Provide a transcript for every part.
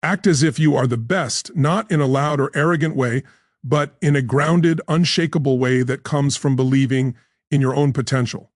Act as if you are the best, not in a loud or arrogant way, but in a grounded, unshakable way that comes from believing in your own potential.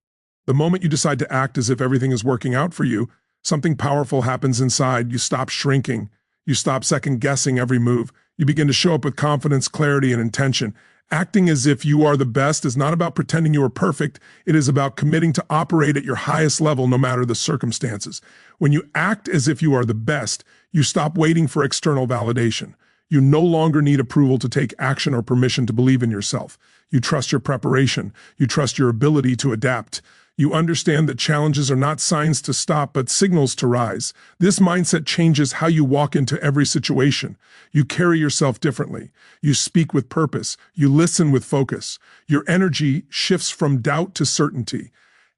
The moment you decide to act as if everything is working out for you, something powerful happens inside. You stop shrinking. You stop second-guessing every move. You begin to show up with confidence, clarity, and intention. Acting as if you are the best is not about pretending you are perfect. It is about committing to operate at your highest level no matter the circumstances. When you act as if you are the best, you stop waiting for external validation. You no longer need approval to take action or permission to believe in yourself. You trust your preparation. You trust your ability to adapt. You understand that challenges are not signs to stop, but signals to rise. This mindset changes how you walk into every situation. You carry yourself differently. You speak with purpose. You listen with focus. Your energy shifts from doubt to certainty.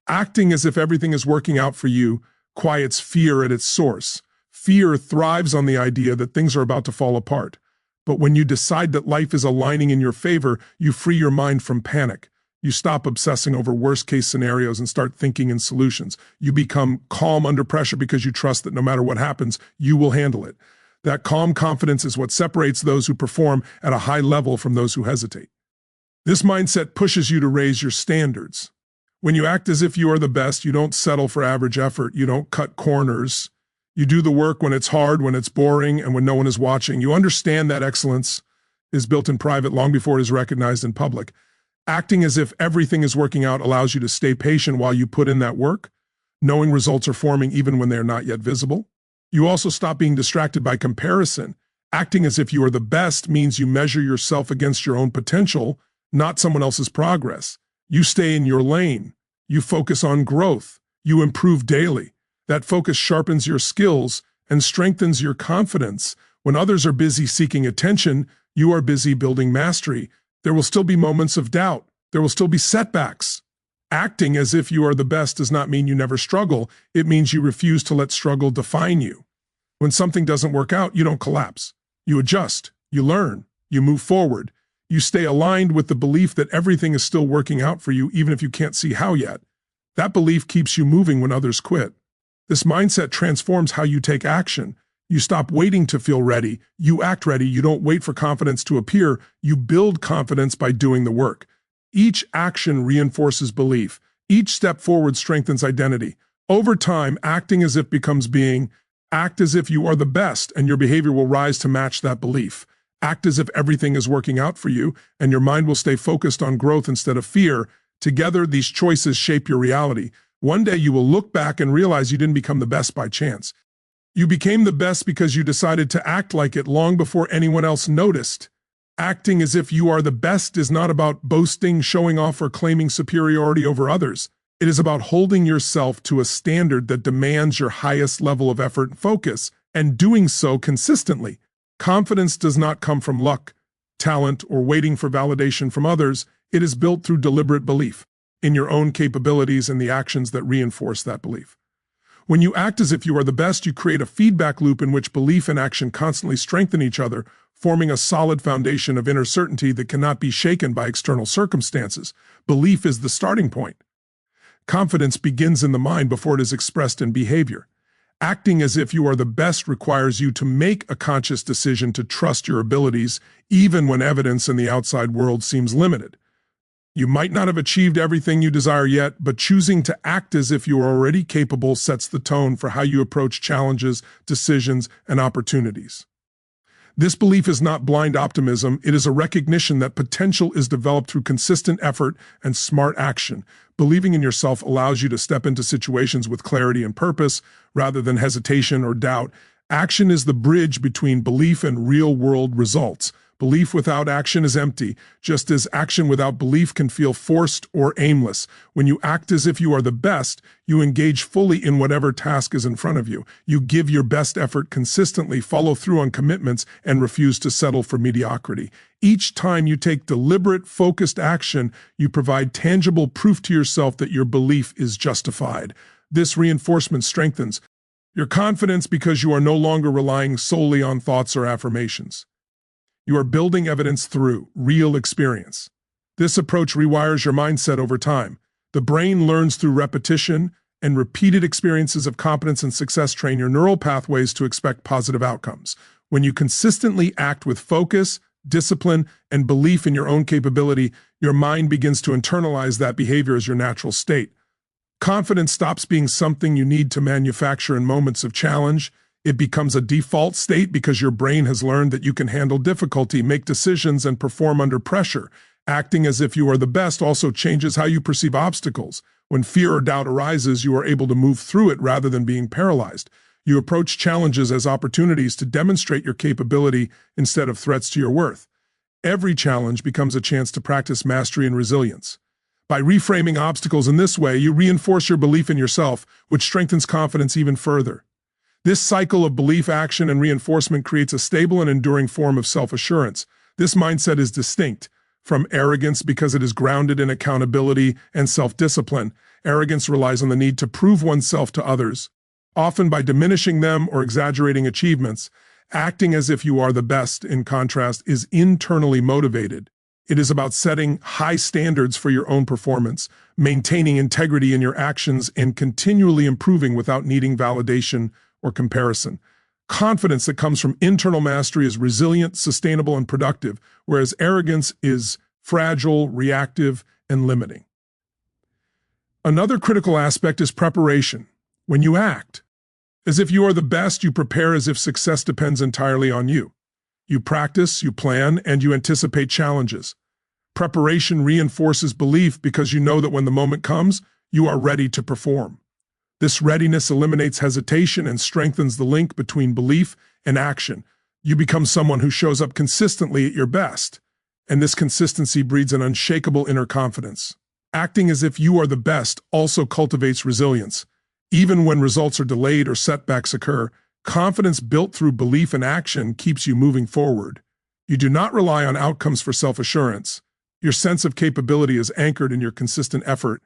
Acting as if everything is working out for you quiets fear at its source. Fear thrives on the idea that things are about to fall apart. But when you decide that life is aligning in your favor, you free your mind from panic. You stop obsessing over worst-case scenarios and start thinking in solutions. You become calm under pressure because you trust that no matter what happens, you will handle it. That calm confidence is what separates those who perform at a high level from those who hesitate. This mindset pushes you to raise your standards. When you act as if you are the best, you don't settle for average effort. You don't cut corners. You do the work when it's hard, when it's boring, and when no one is watching. You understand that excellence is built in private long before it is recognized in public. Acting as if everything is working out allows you to stay patient while you put in that work, knowing results are forming even when they are not yet visible. You also stop being distracted by comparison. Acting as if you are the best means you measure yourself against your own potential, not someone else's progress. You stay in your lane. You focus on growth. You improve daily. That focus sharpens your skills and strengthens your confidence. When others are busy seeking attention, you are busy building mastery. There will still be moments of doubt. There will still be setbacks. Acting as if you are the best does not mean you never struggle. It means you refuse to let struggle define you. When something doesn't work out, you don't collapse. You adjust. You learn. You move forward. You stay aligned with the belief that everything is still working out for you, even if you can't see how yet. That belief keeps you moving when others quit. This mindset transforms how you take action. You stop waiting to feel ready. You act ready. You don't wait for confidence to appear. You build confidence by doing the work. Each action reinforces belief. Each step forward strengthens identity. Over time, acting as if becomes being. Act as if you are the best, and your behavior will rise to match that belief. Act as if everything is working out for you, and your mind will stay focused on growth instead of fear. Together, these choices shape your reality. One day you will look back and realize you didn't become the best by chance. You became the best because you decided to act like it long before anyone else noticed. Acting as if you are the best is not about boasting, showing off, or claiming superiority over others. It is about holding yourself to a standard that demands your highest level of effort and focus, and doing so consistently. Confidence does not come from luck, talent, or waiting for validation from others. It is built through deliberate belief in your own capabilities and the actions that reinforce that belief. When you act as if you are the best, you create a feedback loop in which belief and action constantly strengthen each other, forming a solid foundation of inner certainty that cannot be shaken by external circumstances. Belief is the starting point. Confidence begins in the mind before it is expressed in behavior. Acting as if you are the best requires you to make a conscious decision to trust your abilities, even when evidence in the outside world seems limited. You might not have achieved everything you desire yet, but choosing to act as if you are already capable sets the tone for how you approach challenges, decisions, and opportunities. This belief is not blind optimism. It is a recognition that potential is developed through consistent effort and smart action. Believing in yourself allows you to step into situations with clarity and purpose, rather than hesitation or doubt. Action is the bridge between belief and real-world results. Belief without action is empty, just as action without belief can feel forced or aimless. When you act as if you are the best, you engage fully in whatever task is in front of you. You give your best effort consistently, follow through on commitments, and refuse to settle for mediocrity. Each time you take deliberate, focused action, you provide tangible proof to yourself that your belief is justified. This reinforcement strengthens your confidence because you are no longer relying solely on thoughts or affirmations. You are building evidence through real experience. This approach rewires your mindset over time. The brain learns through repetition, and repeated experiences of competence and success train your neural pathways to expect positive outcomes. When you consistently act with focus, discipline, and belief in your own capability, your mind begins to internalize that behavior as your natural state. Confidence stops being something you need to manufacture in moments of challenge. It becomes a default state because your brain has learned that you can handle difficulty, make decisions, and perform under pressure. Acting as if you are the best also changes how you perceive obstacles. When fear or doubt arises, you are able to move through it rather than being paralyzed. You approach challenges as opportunities to demonstrate your capability instead of threats to your worth. Every challenge becomes a chance to practice mastery and resilience. By reframing obstacles in this way, you reinforce your belief in yourself, which strengthens confidence even further. This cycle of belief, action, and reinforcement creates a stable and enduring form of self-assurance. This mindset is distinct from arrogance because it is grounded in accountability and self-discipline. Arrogance relies on the need to prove oneself to others, often by diminishing them or exaggerating achievements. Acting as if you are the best, in contrast, is internally motivated. It is about setting high standards for your own performance, maintaining integrity in your actions, and continually improving without needing validation or comparison. Confidence that comes from internal mastery is resilient, sustainable, and productive, whereas arrogance is fragile, reactive, and limiting. Another critical aspect is preparation. When you act as if you are the best, you prepare as if success depends entirely on you. You practice, you plan, and you anticipate challenges. Preparation reinforces belief because you know that when the moment comes, you are ready to perform. This readiness eliminates hesitation and strengthens the link between belief and action. You become someone who shows up consistently at your best, and this consistency breeds an unshakable inner confidence. Acting as if you are the best also cultivates resilience. Even when results are delayed or setbacks occur, confidence built through belief and action keeps you moving forward. You do not rely on outcomes for self-assurance. Your sense of capability is anchored in your consistent effort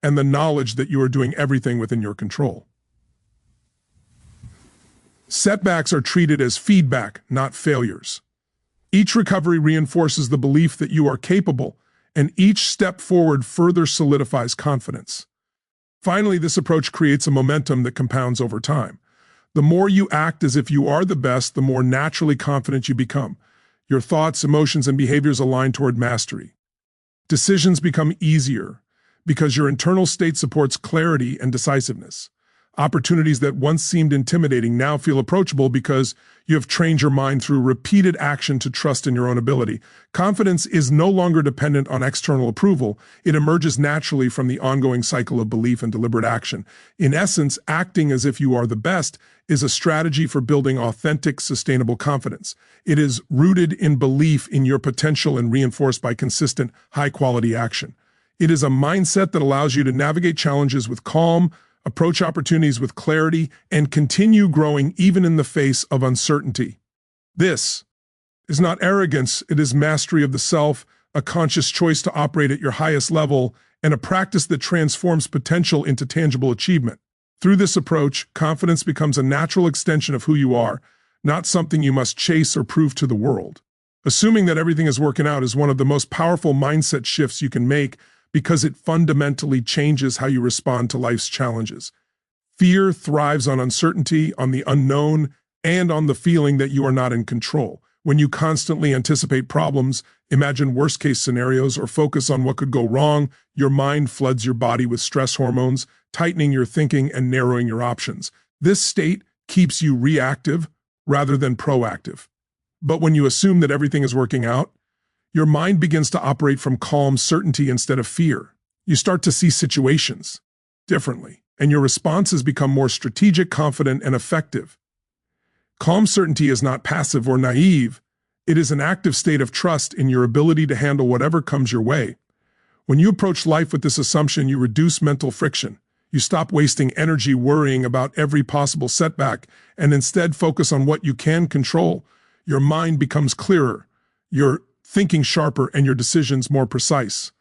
and the knowledge that you are doing everything within your control. Setbacks are treated as feedback, not failures. Each recovery reinforces the belief that you are capable, and each step forward further solidifies confidence. Finally, this approach creates a momentum that compounds over time. The more you act as if you are the best, the more naturally confident you become. Your thoughts, emotions, and behaviors align toward mastery. Decisions become easier because your internal state supports clarity and decisiveness. Opportunities that once seemed intimidating now feel approachable because you have trained your mind through repeated action to trust in your own ability. Confidence is no longer dependent on external approval. It emerges naturally from the ongoing cycle of belief and deliberate action. In essence, acting as if you are the best is a strategy for building authentic, sustainable confidence. It is rooted in belief in your potential and reinforced by consistent, high-quality action. It is a mindset that allows you to navigate challenges with calm, approach opportunities with clarity, and continue growing even in the face of uncertainty. This is not arrogance, it is mastery of the self, a conscious choice to operate at your highest level, and a practice that transforms potential into tangible achievement. Through this approach, confidence becomes a natural extension of who you are, not something you must chase or prove to the world. Assuming that everything is working out is one of the most powerful mindset shifts you can make because it fundamentally changes how you respond to life's challenges. Fear thrives on uncertainty, on the unknown, and on the feeling that you are not in control. When you constantly anticipate problems, imagine worst-case scenarios, or focus on what could go wrong, your mind floods your body with stress hormones, tightening your thinking and narrowing your options. This state keeps you reactive rather than proactive. But when you assume that everything is working out, your mind begins to operate from calm certainty instead of fear. You start to see situations differently, and your responses become more strategic, confident, and effective. Calm certainty is not passive or naive. It is an active state of trust in your ability to handle whatever comes your way. When you approach life with this assumption, you reduce mental friction. You stop wasting energy worrying about every possible setback and instead focus on what you can control. Your mind becomes clearer, your thinking sharper, and your decisions more precise.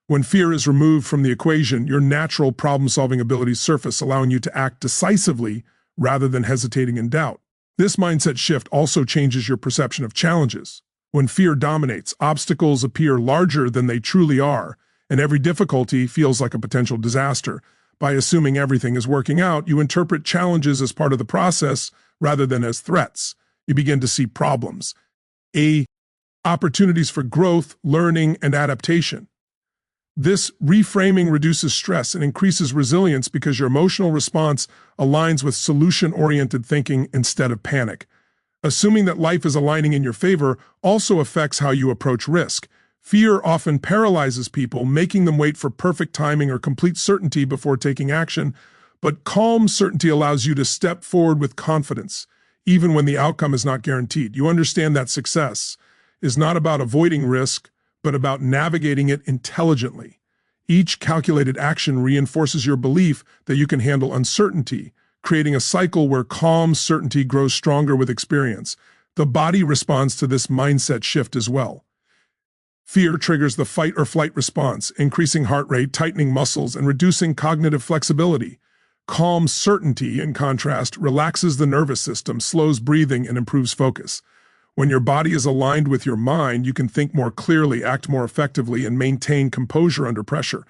When fear is removed from the equation, your natural problem-solving abilities surface, allowing you to act decisively rather than hesitating in doubt. This mindset shift also changes your perception of challenges. When fear dominates, obstacles appear larger than they truly are, and every difficulty feels like a potential disaster. By assuming everything is working out, you interpret challenges as part of the process rather than as threats. You begin to see problems, opportunities for growth, learning, and adaptation. This reframing reduces stress and increases resilience because your emotional response aligns with solution-oriented thinking instead of panic. Assuming that life is aligning in your favor also affects how you approach risk. Fear often paralyzes people, making them wait for perfect timing or complete certainty before taking action, but calm certainty allows you to step forward with confidence, even when the outcome is not guaranteed. You understand that success is not about avoiding risk, but about navigating it intelligently. Each calculated action reinforces your belief that you can handle uncertainty, creating a cycle where calm certainty grows stronger with experience. The body responds to this mindset shift as well. Fear triggers the fight or flight response, increasing heart rate, tightening muscles, and reducing cognitive flexibility. Calm certainty, in contrast, relaxes the nervous system, slows breathing, and improves focus. When your body is aligned with your mind, you can think more clearly, act more effectively, and maintain composure under pressure.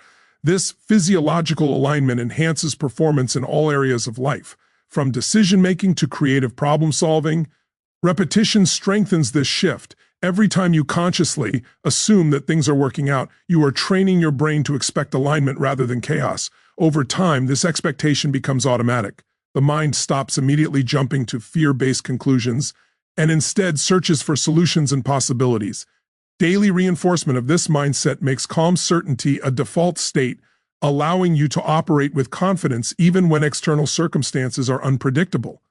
This physiological alignment enhances performance in all areas of life, from decision-making to creative problem-solving. Repetition strengthens this shift. Every time you consciously assume that things are working out, you are training your brain to expect alignment rather than chaos. Over time, this expectation becomes automatic. The mind stops immediately jumping to fear-based conclusions and instead searches for solutions and possibilities. Daily reinforcement of this mindset makes calm certainty a default state, allowing you to operate with confidence even when external circumstances are unpredictable.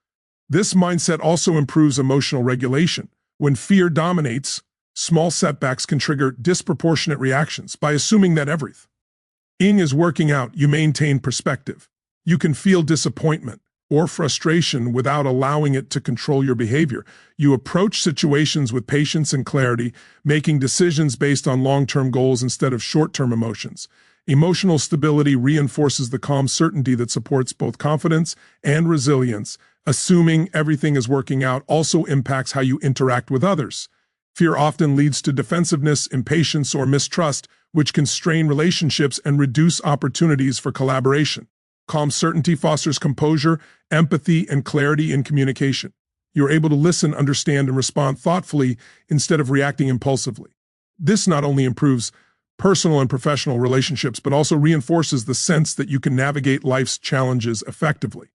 This mindset also improves emotional regulation. When fear dominates, small setbacks can trigger disproportionate reactions. By assuming that everything is working out, you maintain perspective. You can feel disappointment or frustration without allowing it to control your behavior. You approach situations with patience and clarity, making decisions based on long-term goals instead of short-term emotions. Emotional stability reinforces the calm certainty that supports both confidence and resilience. Assuming everything is working out also impacts how you interact with others. Fear often leads to defensiveness, impatience, or mistrust, which can strain relationships and reduce opportunities for collaboration. Calm certainty fosters composure, empathy, and clarity in communication. You're able to listen, understand, and respond thoughtfully instead of reacting impulsively. This not only improves personal and professional relationships, but also reinforces the sense that you can navigate life's challenges effectively.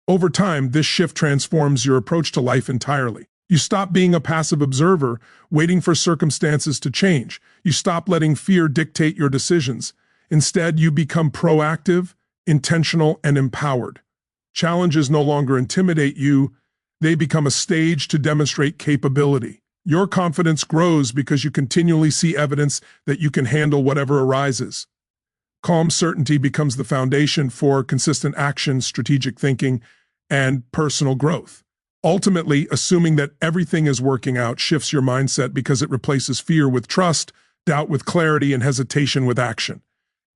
Over time, this shift transforms your approach to life entirely. You stop being a passive observer, waiting for circumstances to change. You stop letting fear dictate your decisions. Instead, you become proactive, intentional, and empowered. Challenges no longer intimidate you. They become a stage to demonstrate capability. Your confidence grows because you continually see evidence that you can handle whatever arises. Calm certainty becomes the foundation for consistent action, strategic thinking, and personal growth. Ultimately, assuming that everything is working out shifts your mindset because it replaces fear with trust, doubt with clarity, and hesitation with action.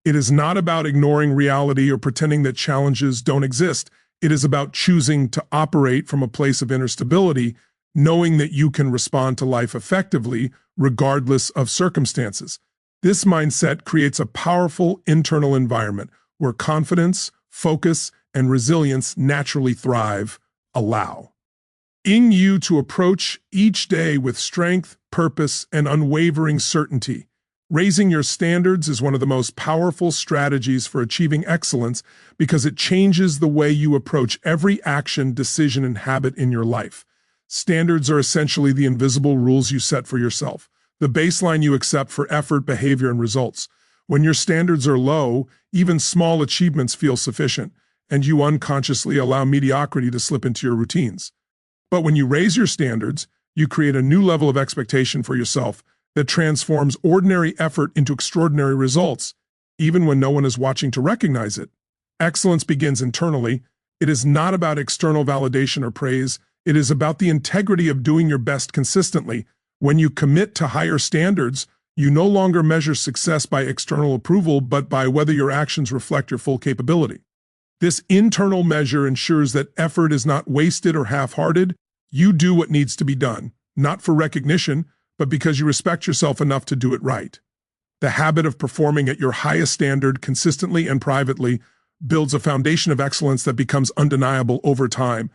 It is not about ignoring reality or pretending that challenges don't exist. It is about choosing to operate from a place of inner stability, knowing that you can respond to life effectively regardless of circumstances. This mindset creates a powerful internal environment where confidence, focus, and resilience naturally thrive, allowing you to approach each day with strength, purpose, and unwavering certainty. Raising your standards is one of the most powerful strategies for achieving excellence because it changes the way you approach every action, decision, and habit in your life. Standards are essentially the invisible rules you set for yourself, the baseline you accept for effort, behavior, and results. When your standards are low, even small achievements feel sufficient, and you unconsciously allow mediocrity to slip into your routines. But when you raise your standards, you create a new level of expectation for yourself that transforms ordinary effort into extraordinary results, even when no one is watching to recognize it. Excellence begins internally. It is not about external validation or praise. It is about the integrity of doing your best consistently. When you commit to higher standards, you no longer measure success by external approval, but by whether your actions reflect your full capability. This internal measure ensures that effort is not wasted or half-hearted. You do what needs to be done, not for recognition, but because you respect yourself enough to do it right. The habit of performing at your highest standard consistently and privately builds a foundation of excellence that becomes undeniable over time.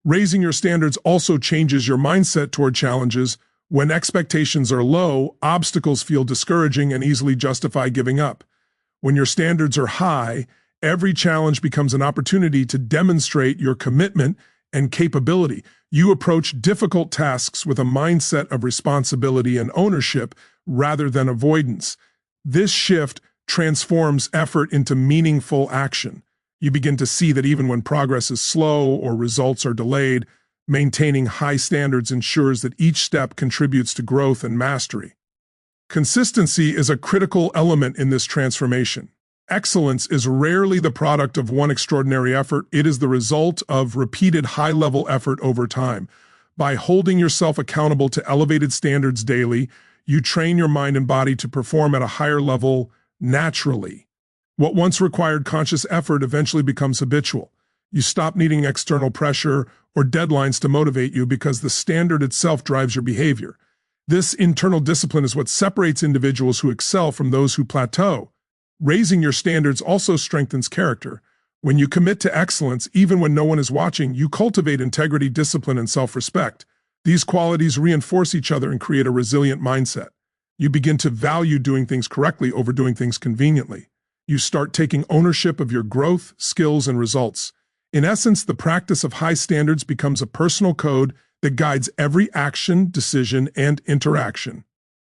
Raising your standards also changes your mindset toward challenges. When expectations are low, obstacles feel discouraging and easily justify giving up. When your standards are high, every challenge becomes an opportunity to demonstrate your commitment and capability. You approach difficult tasks with a mindset of responsibility and ownership rather than avoidance. This shift transforms effort into meaningful action. You begin to see that even when progress is slow or results are delayed, maintaining high standards ensures that each step contributes to growth and mastery. Consistency is a critical element in this transformation. Excellence is rarely the product of one extraordinary effort. It is the result of repeated high-level effort over time. By holding yourself accountable to elevated standards daily, you train your mind and body to perform at a higher level naturally. What once required conscious effort eventually becomes habitual. You stop needing external pressure or deadlines to motivate you because the standard itself drives your behavior. This internal discipline is what separates individuals who excel from those who plateau. Raising your standards also strengthens character. When you commit to excellence, even when no one is watching, you cultivate integrity, discipline, and self-respect. These qualities reinforce each other and create a resilient mindset. You begin to value doing things correctly over doing things conveniently. You start taking ownership of your growth, skills, and results. In essence, the practice of high standards becomes a personal code that guides every action, decision, and interaction.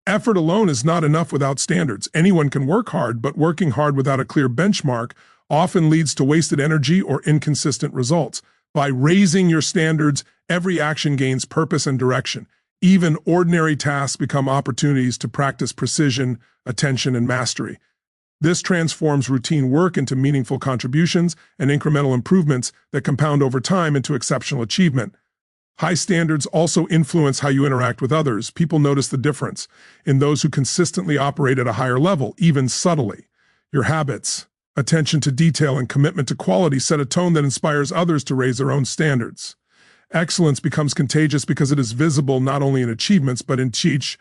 Effort alone is not enough without standards. Anyone can work hard, but working hard without a clear benchmark often leads to wasted energy or inconsistent results. By raising your standards, every action gains purpose and direction. Even ordinary tasks become opportunities to practice precision, attention, and mastery. This transforms routine work into meaningful contributions and incremental improvements that compound over time into exceptional achievement. High standards also influence how you interact with others. People notice the difference in those who consistently operate at a higher level, even subtly. Your habits, attention to detail, and commitment to quality set a tone that inspires others to raise their own standards. Excellence becomes contagious because it is visible not only in achievements, but in each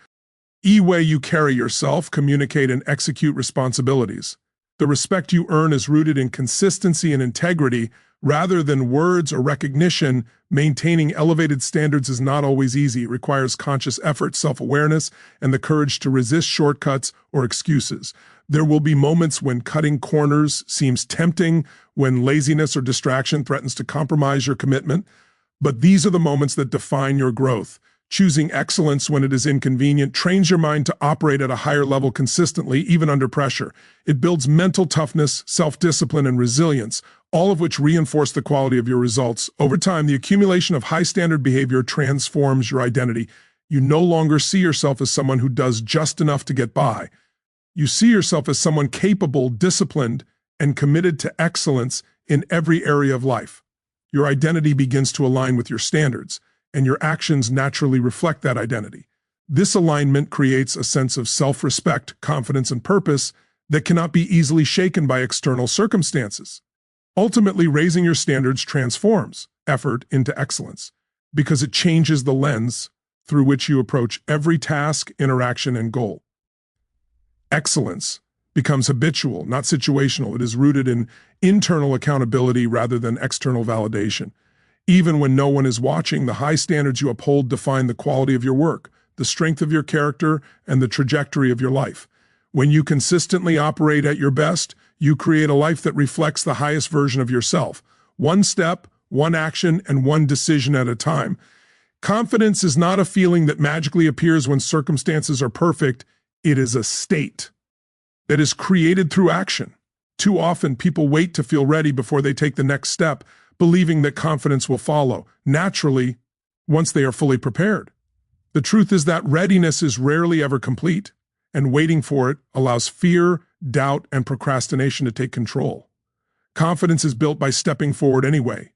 way you carry yourself, communicate, and execute responsibilities. The respect you earn is rooted in consistency and integrity rather than words or recognition. Maintaining elevated standards is not always easy. It requires conscious effort, self-awareness, and the courage to resist shortcuts or excuses. There will be moments when cutting corners seems tempting, when laziness or distraction threatens to compromise your commitment. But these are the moments that define your growth. Choosing excellence when it is inconvenient trains your mind to operate at a higher level consistently, even under pressure. It builds mental toughness, self-discipline, and resilience, all of which reinforce the quality of your results. Over time, the accumulation of high-standard behavior transforms your identity. You no longer see yourself as someone who does just enough to get by. You see yourself as someone capable, disciplined, and committed to excellence in every area of life. Your identity begins to align with your standards, and your actions naturally reflect that identity. This alignment creates a sense of self-respect, confidence, and purpose that cannot be easily shaken by external circumstances. Ultimately, raising your standards transforms effort into excellence because it changes the lens through which you approach every task, interaction, and goal. Excellence becomes habitual, not situational. It is rooted in internal accountability rather than external validation. Even when no one is watching, the high standards you uphold define the quality of your work, the strength of your character, and the trajectory of your life. When you consistently operate at your best, you create a life that reflects the highest version of yourself, one step, one action, and one decision at a time. Confidence is not a feeling that magically appears when circumstances are perfect. It is a state that is created through action. Too often, people wait to feel ready before they take the next step, believing that confidence will follow naturally once they are fully prepared. The truth is that readiness is rarely ever complete, and waiting for it allows fear, doubt, and procrastination to take control. Confidence is built by stepping forward anyway,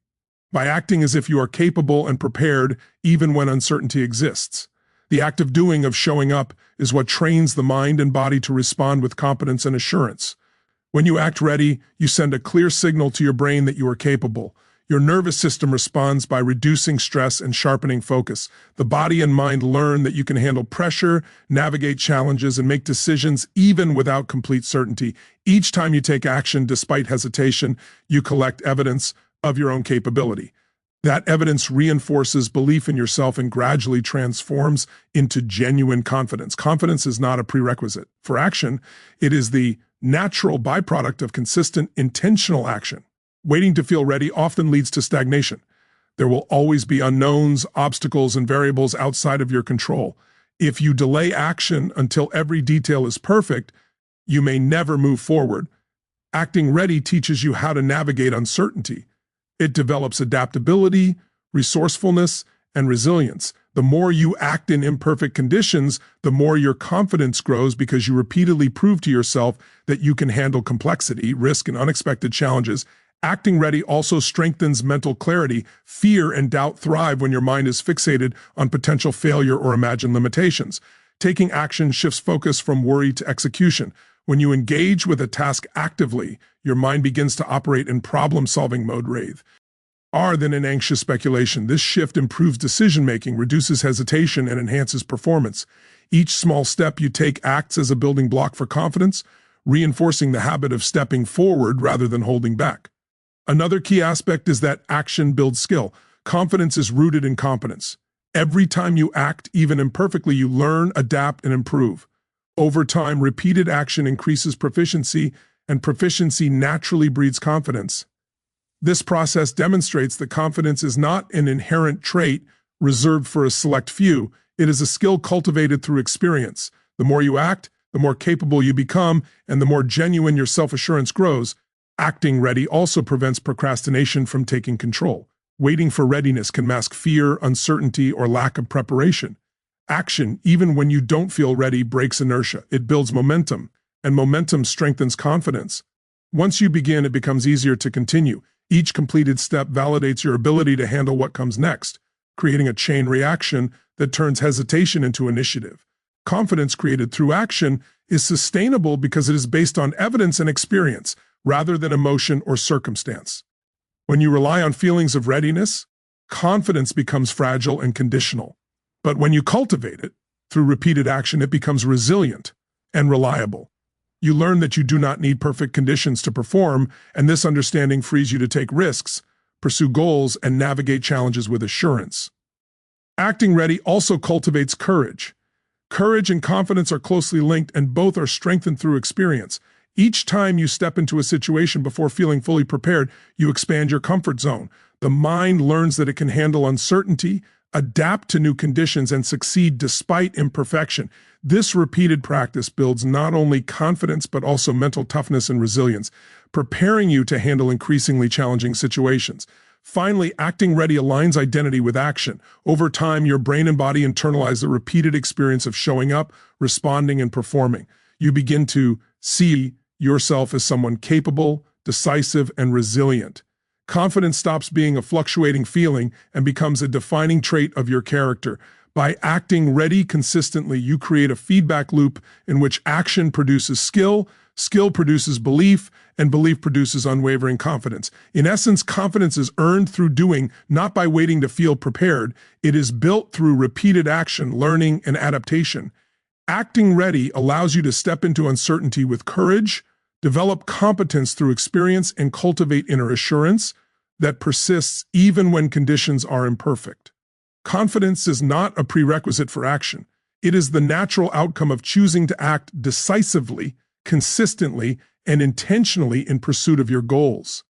by acting as if you are capable and prepared even when uncertainty exists. The act of doing, of showing up, is what trains the mind and body to respond with competence and assurance. When you act ready, you send a clear signal to your brain that you are capable. Your nervous system responds by reducing stress and sharpening focus. The body and mind learn that you can handle pressure, navigate challenges, and make decisions even without complete certainty. Each time you take action despite hesitation, you collect evidence of your own capability. That evidence reinforces belief in yourself and gradually transforms into genuine confidence. Confidence is not a prerequisite for action. It is the natural byproduct of consistent, intentional action. Waiting to feel ready often leads to stagnation. There will always be unknowns, obstacles, and variables outside of your control. If you delay action until every detail is perfect, you may never move forward. Acting ready teaches you how to navigate uncertainty. It develops adaptability, resourcefulness, and resilience. The more you act in imperfect conditions, the more your confidence grows because you repeatedly prove to yourself that you can handle complexity, risk, and unexpected challenges. Acting ready also strengthens mental clarity. Fear and doubt thrive when your mind is fixated on potential failure or imagined limitations. Taking action shifts focus from worry to execution. When you engage with a task actively, your mind begins to operate in problem-solving mode rather than in anxious speculation. This shift improves decision-making, reduces hesitation, and enhances performance. Each small step you take acts as a building block for confidence, reinforcing the habit of stepping forward rather than holding back. Another key aspect is that action builds skill. Confidence is rooted in competence. Every time you act, even imperfectly, you learn, adapt, and improve. Over time, repeated action increases proficiency, and proficiency naturally breeds confidence. This process demonstrates that confidence is not an inherent trait reserved for a select few. It is a skill cultivated through experience. The more you act, the more capable you become, and the more genuine your self-assurance grows. Acting ready also prevents procrastination from taking control. Waiting for readiness can mask fear, uncertainty, or lack of preparation. Action, even when you don't feel ready, breaks inertia. It builds momentum, and momentum strengthens confidence. Once you begin, it becomes easier to continue. Each completed step validates your ability to handle what comes next, creating a chain reaction that turns hesitation into initiative. Confidence created through action is sustainable because it is based on evidence and experience, rather than emotion or circumstance. When you rely on feelings of readiness, confidence becomes fragile and conditional. But when you cultivate it through repeated action, it becomes resilient and reliable. You learn that you do not need perfect conditions to perform, and this understanding frees you to take risks, pursue goals, and navigate challenges with assurance. Acting ready also cultivates courage. Courage and confidence are closely linked, and both are strengthened through experience. Each time you step into a situation before feeling fully prepared, you expand your comfort zone. The mind learns that it can handle uncertainty, adapt to new conditions, and succeed despite imperfection. This repeated practice builds not only confidence but also mental toughness and resilience, preparing you to handle increasingly challenging situations. Finally, acting ready aligns identity with action. Over time, your brain and body internalize the repeated experience of showing up, responding, and performing. You begin to see yourself as someone capable, decisive, and resilient. Confidence stops being a fluctuating feeling and becomes a defining trait of your character. By acting ready consistently, you create a feedback loop in which action produces skill, skill produces belief, and belief produces unwavering confidence. In essence, confidence is earned through doing, not by waiting to feel prepared. It is built through repeated action, learning, and adaptation. Acting ready allows you to step into uncertainty with courage, develop competence through experience, and cultivate inner assurance that persists even when conditions are imperfect. Confidence is not a prerequisite for action. It is the natural outcome of choosing to act decisively, consistently, and intentionally in pursuit of your goals.